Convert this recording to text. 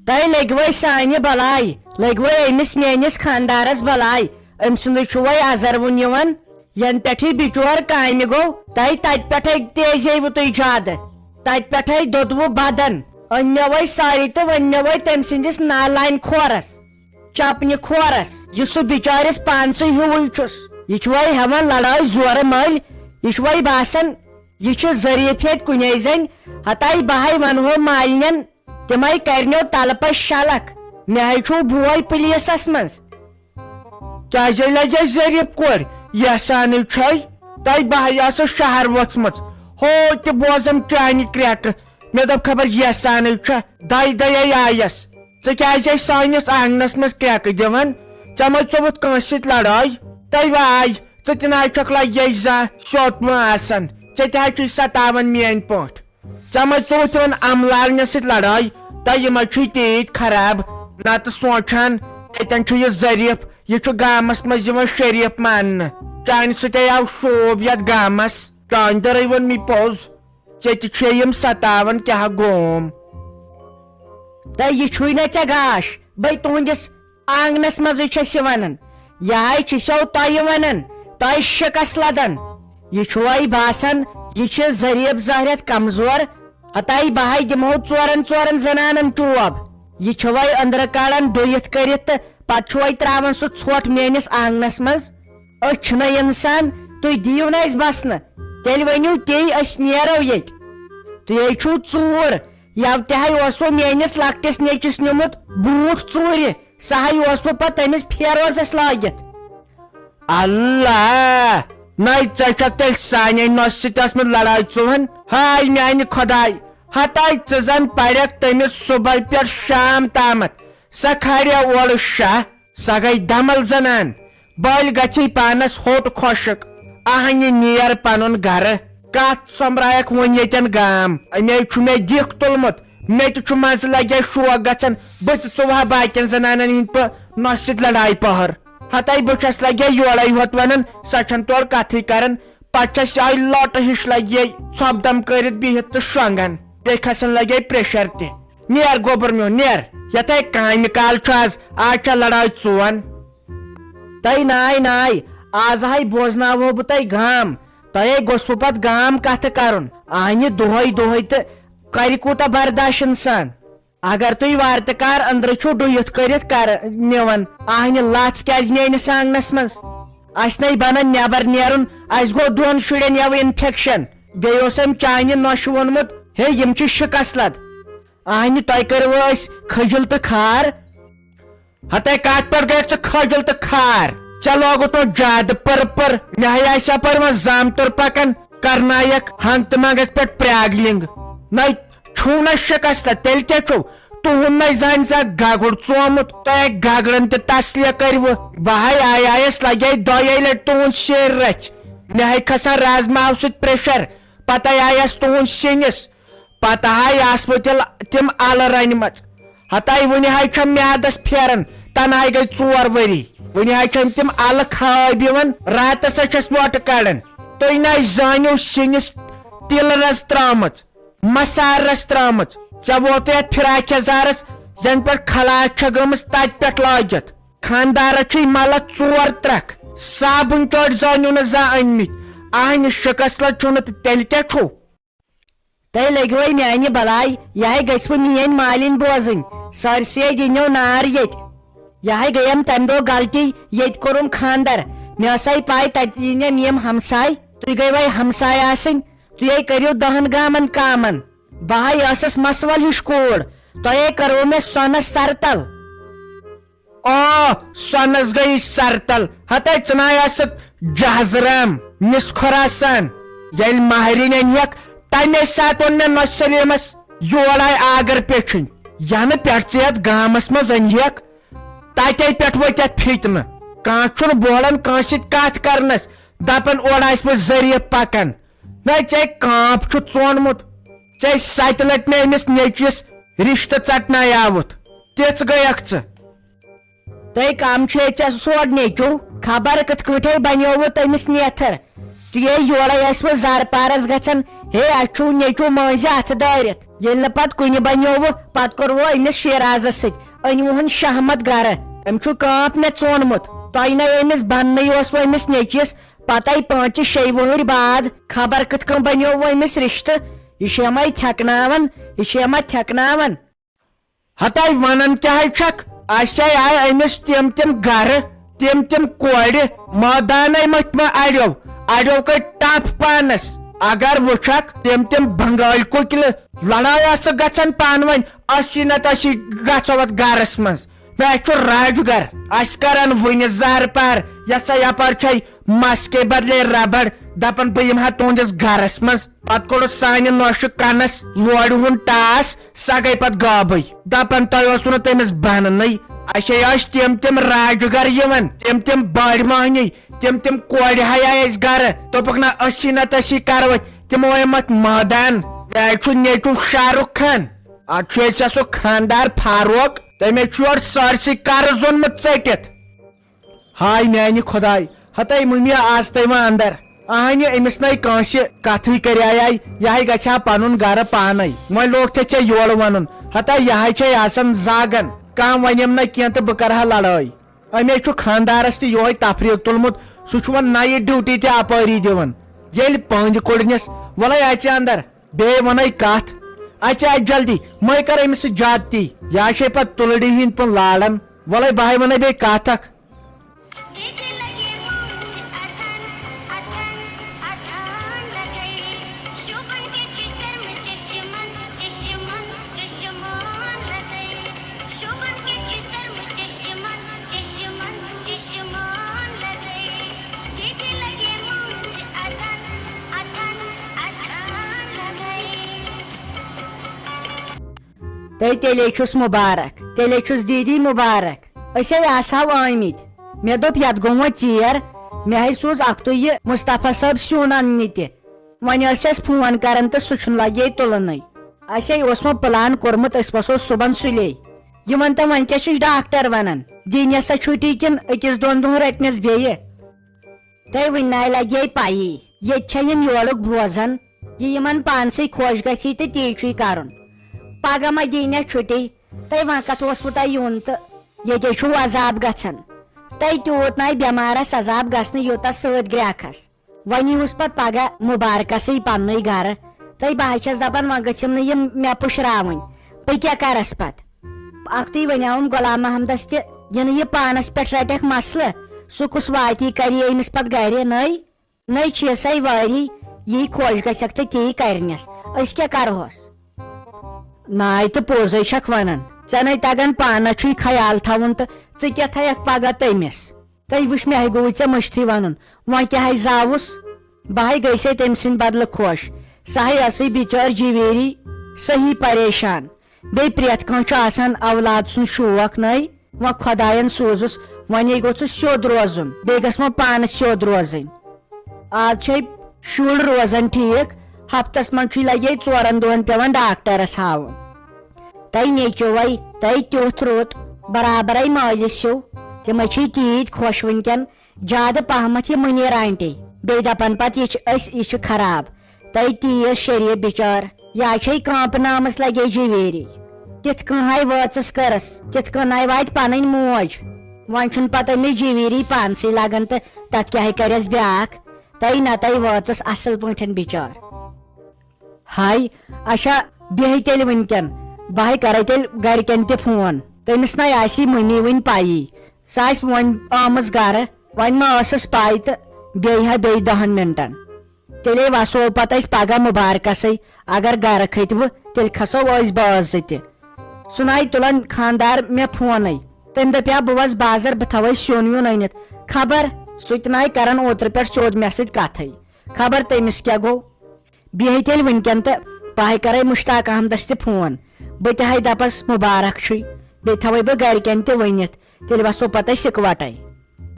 تۄہہِ لٔگوٕ سانہِ بلاے لٔگوٕ أمِس میٲنِس خانٛدارس بلاے أمۍ سُنٛدُے چھُ وۄنۍ اَزروُن یِوان ینہٕ پٮ۪ٹھٕے بِچور کامہِ گوٚو تۄہہِ تتہِ پٮ۪ٹھٕے تیزیوٕ تُہۍ زیادٕ تتہِ پٮ۪ٹھٕے دوٚدوٕ بدن أنۍ مےٚ وۄنۍ ساری تہٕ وۄنۍ مےٚ وۄنۍ تٔمۍ سٕنٛدِس نالانہِ کھورس چپنہِ کھورس یہِ سُہ بِچٲرِس پانسٕے ہیوٗوٕے چھُس یہِ چھُ وۄنۍ ہٮ۪وان لڑٲے زورٕ مٔلۍ یہِ چھُ وۄنۍ باسان یہِ چھُ ظریٖف ییٚتہِ کُنے زٔنۍ ہتاے بہے ونہو مالنٮ۪ن تِمے کرنو تلہٕ پش شلکھ مےٚ ہے چھُو بوے پُلیٖسس منٛز کیازِ لجے ظریٖف کورِ یژھانٕے چھے تۄہہِ بہے آسو شہر وژھمٕژ ہو تہِ بوزم چانہِ کرٛیکہٕ مےٚ دوٚپ خبر یژھانٕے چھےٚ دَے دَیے آیس ژٕ کیازے سٲنِس آنگنس منٛز کرٛیکہٕ دِوان ژےٚ مہ ژوٚوُتھ کٲنٛسہِ سۭتۍ لڑٲے تۄہہِ واے ژٕ تہِ ناے چھکھ لگے زانٛہہ سوتمہٕ آسان ژےٚ تہِ حظ چھُے ستاوان میٲنۍ پٲٹھۍ ژےٚ مہ ژوٚوُتھ یِمن املالنہِ سۭتۍ لڑٲے تۄہہِ یِمے چھُے تیٖتۍ خراب نتہٕ سونچان اتٮ۪ن چھُ یہِ ظریٖف یہِ چھُ گامس منٛز یِوان شریٖف ماننہٕ چانہِ سۭتۍ آو شوب یتھ گامس چانہِ دٔرے ووٚن مےٚ پوٚز ژےٚ تہِ چھے یِم ستاوان کیاہ گوم تہٕ یہِ چھُے نہٕ ژےٚ گاش بے تُہنٛدِس آنگنس منٛزٕے چھس یہِ ونان یہے چھِسو تۄہہِ ونان تۄہہِ شِکس لدان یہِ چھُ وۄنۍ باسان یہِ چھِ ظریٖف زہرٮ۪تھ کمزور ہتاے بہے دِمہو ژورن زنانن چوب یہِ چھُ وۄنۍ أنٛدرٕ کڑان ڈُیِتھ کٔرِتھ تہٕ پتہٕ چھُ وۄنۍ تراوان سُہ ژھۄٹھ میٲنِس آنگنس منٛز أسۍ چھِنہٕ انسان تُہۍ دِیِو نہٕ اسہِ بسنہٕ تیٚلہِ ؤنِو تی أسۍ نیرو ییٚتہِ تُہۍ چھُو ژوٗر یو تہِ ہے اوسوٕ میٲنِس لۄکٹِس نیٚچِس نیوٗمُت بوٗٹھ ژوٗرِ سُہ ہے اوسوٕ پتہٕ تٔمِس فیروزس لٲگِتھ اللہ نَے ژےٚ چھکھ تیٚلہِ سانے نۄسہِ سۭتۍ ٲسمٕژ لڑٲے ژوٚہن ہاے میانہِ خۄداے ہتاے ژٕ زن پرکھ تٔمِس صبحٲے پٮ۪ٹھ شام تامتھ سۄ کھارے اورٕ شاہ سۄ گٔے دمل زنان بٔلۍ گژھی پانس ہوٚٹ خۄشک اہنہِ نیر پنُن گرٕ کتھ سوٚمبرایکھ وۄنۍ ییٚتٮ۪ن گام اَمے چھُ مےٚ دِکھ تُلمُت مےٚ تہِ چھُ منٛزٕ لگے شوق گژھان بہٕ تہِ ژوٚوہا باقین زنانن ہٕنٛدۍ پٲٹھۍ نۄسہِ سۭتۍ لڑاے پہر ہتاے بہٕ چھس لگے یورے ہوت ونان سۄ چھنہٕ تورٕ کتھٕے کران پتہٕ چھس یہے لۄٹہٕ ہِش لگے ژھۄپہٕ کٔرِتھ بِہِتھ تہٕ شۄنگان بیٚیہِ کھسان لگے پریشر تہِ نیر گوبر میون نیر یتھے کامہِ کال چھُ آز چھےٚ لڑٲے ژون تۄہہِ ناے آز ہے بوزناوہو بہٕ تۄہہِ گام تۄہے گوٚژھوٕ پتہٕ گام کتھٕ کرُن اَنہِ دۄہے تہٕ کرِ کوٗتاہ برداش انسان اگر تُہۍ وارتٕکار أنٛدرٕ چھُو ڈُیِتھ کٔرِتھ نِوان اَنہِ لژھ کیازِ میٲنِس آنگنس منٛز اسہِ نَے بنان نٮ۪بر نیرُن اسہِ گوٚو 2 شُرٮ۪ن یوٕ انفیکشن بیٚیہِ اوس أمۍ چانہِ نۄشہِ ووٚنمُت ہے یِم چھِ شِکس لد اَنہِ تۄہہِ کٔرِوٕ أسۍ کھٔجِل تہٕ کھار ہتاے کتھ پٮ۪ٹھ گٔیکھ ژٕ کھٔجِل تہٕ کھار ژےٚ لوگُتھ وۄنۍ زیادٕ پٔر مےٚ ہے آسہِ یپٲرۍ وۄنۍ زامتُر پکان کرنایکھ ہنگتہٕ منٛگس پٮ۪ٹھ پرٛاگلِنگ نَے چھُو نہ شِکست تیٚلہِ کیٛاہ چھُو تُہُنٛد نَے زانہِ زانٛہہ گگُر ژومُت تۄہہِ گگرن تہِ تسلیہ کٔرِوٕ بہے آیس لگے 2 لٹہِ تُہنٛد شیر رچھ مےٚ ہے کھسان رازماہو سۭتۍ پریشر پتہٕ آیس تُہنٛد سِنِس پتہٕ ہے آسوٕ تِم الہٕ رنمژ ہتاے وُنہِ ہے چھم میادس پھیران تنہاے گٔے 4 ؤری وُنہِ ہے چھم تِم الہٕ خاب یِوان راتس چھس وۄٹہٕ کڑان تُہۍ نَے زٲنِو سِنِس تِلہٕ رز ترٲمٕژ مسالہٕ رز ترٲمٕژ ژےٚ ووتُے اتھ فراک یزارس ینہٕ پٮ۪ٹھ خلاس چھےٚ گٔمٕژ تتہِ پٮ۪ٹھ لٲگِتھ خاندارس چھُے ملس 4 ترکھ صابن چوٹ زٲنِو نہٕ زانٛہہ أنمٕتۍ اہنہِ شِکس لد چھُو نہٕ تہٕ تیٚلہِ کیٛاہ چھُو تۄہہِ لٔگوٕ میانہِ بلاے یہے گژھوٕ میٲنۍ مالِنۍ بوزٕنۍ سٲرسٕے دِنو نار ییٚتہِ یہے گٔیم تمہِ دۄہ غلطی ییٚتہِ کوٚرُم خاندر مےٚ ٲسے پاے تتہِ یِنٮ۪م یِم ہمساے تُہۍ گٔے وۄنۍ ہمساے آسٕنۍ تُہۍ کٔرِو 10 گامن کامن بہے ٲسٕس مسول ہِش کوٗر تۄہے کٔروٕ مےٚ سۄنس سرتل سۄنس گٔیی سرتل ہتاے ژٕ ناے آسکھ جہازرام مِسخور آسان ییٚلہِ مہرِنۍ أنۍہکھ تمے ساتہٕ ووٚن مےٚ نۄشہِ سلیمس یور آیہِ آگر پیچھِنۍ ینہٕ پٮ۪ٹھ ژٕ یتھ گامس منٛز أنۍہکھ تتے پٮ۪ٹھ ؤتھۍ اتھ فِتنہٕ کانٛہہ چھُنہٕ بولان کٲنٛسہِ سۭتۍ کتھ کرنس دپان اورٕ آسہِ پٲٹھۍ ظریٖف پکان نَے ژےٚ کانٛپ چھُ ژونمُت ژےٚ 7 لٹہِ مےٚ أمِس نیٚچوِس رشتہٕ ژٹنایاوُتھ تِژھ گٔیکھ ژٕ تۄہہِ کم چھُ ژےٚ سوڈ نیٚچوٗ خبر کِتھ کٲٹھۍ بنیووٕ تٔمِس نیتھر تُہۍ یورے ٲسوٕ زر پارس گژھان ہے اچھو نیچو ماضی اتھ دارت یل نہ پت کن بنیو پت کور امس شیرازس ست انوہن شہمت گر ام کانپ مے ژونمت تہ نا امس بننے وہ امس نیچوس پتہ 5-6 وہر بعد خبر کت کن بنیو امس رشتہ یہ ما تھکناون یہ ما تھکناون ہتائی ونان کیا چھک آسے آئے امس تم گر تم کور مٲدان مت ما اڑو کر ٹپ پانس اگر وچھک تم بنگال کُکل لڑائی گژھان پان ون اسی نت اسی گژھو ات گرس مز مے راج گر اس کران ون زار پار یسا یپار چھ مس کے بدلے ربڑ دپان بہ تہندس گرس مز پت کوڑ سانہ نوش کنس لوڑ ہن ٹاس سا گئی پت غابے دپان تہ اوسو نہ تمس بننے اچھے تم راج گر تم بڑ مہنی تم کور ہیا گر دوپک نا اسی نت اسی کرو تمو مت مٲدان مے نیچو شاہ رخ خان اتھ سو خاندار فاروق تمے اور سارسی قرض اونمت ژٹتھ ہائے میانہ خدائے ہتائی ممی آز تیما اندر اہنہ امس نئی کانس کتھے کرے یہ گھا پن گر پانے وی لوگ ٹھے یور ون ہتائی یہ آسان زاگن کم ونیم نا کی تو بہ کرہا لڑائی امی خاندارس تہ یہ تفریق تلمت سہ نئی ڈیوٹی تہ اپاری دان یل پند کڑنس ولے اچ اندر بی ون کت اچ جلدی میں کر امس زیادتی یہ پتہ تلڑی ہند پن لاران ولے بہٕ ون بی کت اکھ تیلے چھس مبارک تیلے چھس دیدی مبارک اسی آسہو آمت مے دوپ یت گو ژیر مے سوز اختو یہ مصطفیٰ صاحب سیون اننہ تہ ون اس فون کران تو سہ لگے تلن اسی اوسمو پلان کورمت اس وسو صبح سلے یہ ون تو ون کیا ڈاکٹر ونان دین سا چھٹی کن اکس دون دہن رٹنس بیٚیہِ تہ ون لگے پی یہ یورک بوزان یہ پانسی خوش گی تو تی چھ کرن پگہ ما دینیا چھٹی تہ وقت اوسو تہ یون تو یہ عذاب گھان تہ تیوت نا بٮ۪مارس عذاب گھنہ یوتہ ست گریکھس ون یہس پتہ پگہ مبارکس پن گر تہ بہ چھس دپان و گھم نا مے پشراون بہ کیا کرس پتہ اختی ونیاوم غلام محمدس تہ یہ پانس پہ رٹک مسلہ سہ کس واتی کری امس پتہ گر نئی چیسے واری یہ خوش گھک تو تی کرنس اس کیا کرہوس ناے تو پوزے چھک ونان ژے نے تگان پانہ چھ خیال تھون تو ژٕ کیا تھیک پگہ تمس تہ وچ مے گوٚوُے ژےٚ مٔشتھٕے ونُن وۄنۍ کیاہ زاوُس بہٕ گٔیے تٔمۍ سٕنٛدِ بدلہٕ خۄش سۄ ٲسٕے بِچٲر جیویری صحیح پریشان بیٚیہِ پرٛٮ۪تھ کانٛہہ چھُ آسان اولاد سُنٛد شوق نٔے وۄنۍ خۄدایَن سوٗزُس وۄنۍ گوٚژھ ژٕ سیوٚد روزُن بیٚیہِ گژھ وۄنۍ پانہٕ سیوٚد روزٕنۍ آز چھے شُر روزان ٹھیٖک ہفتس من چھ لگے 4 دۄہن پیوان ڈاکٹرس ہاون تہ نیچوے تہ تیُتھ رُت برابر مٲلِس ہیوٗ تِمے چھ تیٖتۍ خۄش ونکٮ۪ن زیادٕ پہمتھ یہ منیر آنٹی بیٚیہِ دپان پتہٕ یہ چھ خراب تہ تیٖژ شریف بچار یا چھ کانپنامس لگے جیویری تِتھ کٔنۍ وٲژٕس کٔرٕس تِتھ کٔنۍ واتہِ پنٕنۍ موج وۄنۍ چھُنہٕ پتہٕ أمِس جیویری پانسٕے لگان تہٕ تتھ کیاہ کرٮ۪س بیاکھ تہ نتہٕ وٲژٕس اصل پٲٹھۍ بچار ہاے اچھا بیٚیہِ تیٚلہِ ونکٮ۪ن بہٕ کرے تیٚلہِ گرِکٮ۪ن تہِ فون تٔمِس نَے آسی مٔمی وٕنۍ پیی سۄ آسہِ وۄنۍ آمٕژ گرٕ وۄنۍ ما ٲسٕس پاے تہٕ بیٚیہِ 10 منٹن تیٚلے وسو پتہٕ أسۍ پگہہ مبارکسے اگر گرٕ کھٔتوٕ تیٚلہِ کھسو أسۍ بٲژ زٕ تہِ سُہ نَے تُلان خاندار مےٚ فونٕے تٔمۍ دپیا بہٕ وس بازر بہٕ تھاوے سیُن ویُن أنِتھ خبر سُہ تہِ نَے کران اوترٕ پٮ۪ٹھ سیوٚد مےٚ سۭتۍ کتھے خبر تٔمِس کیاہ گوٚو بیٚیہِ تیٚلہِ ونکٮ۪ن تہٕ بہٕ کرے مشتاق احمدس تہِ فون بہٕ تہِ دپس مبارک چھُے بیٚیہِ تھاوے بہٕ گرِکٮ۪ن تہِ ؤنِتھ تیٚلہِ وسو پتہٕ أسۍ اِکوٹے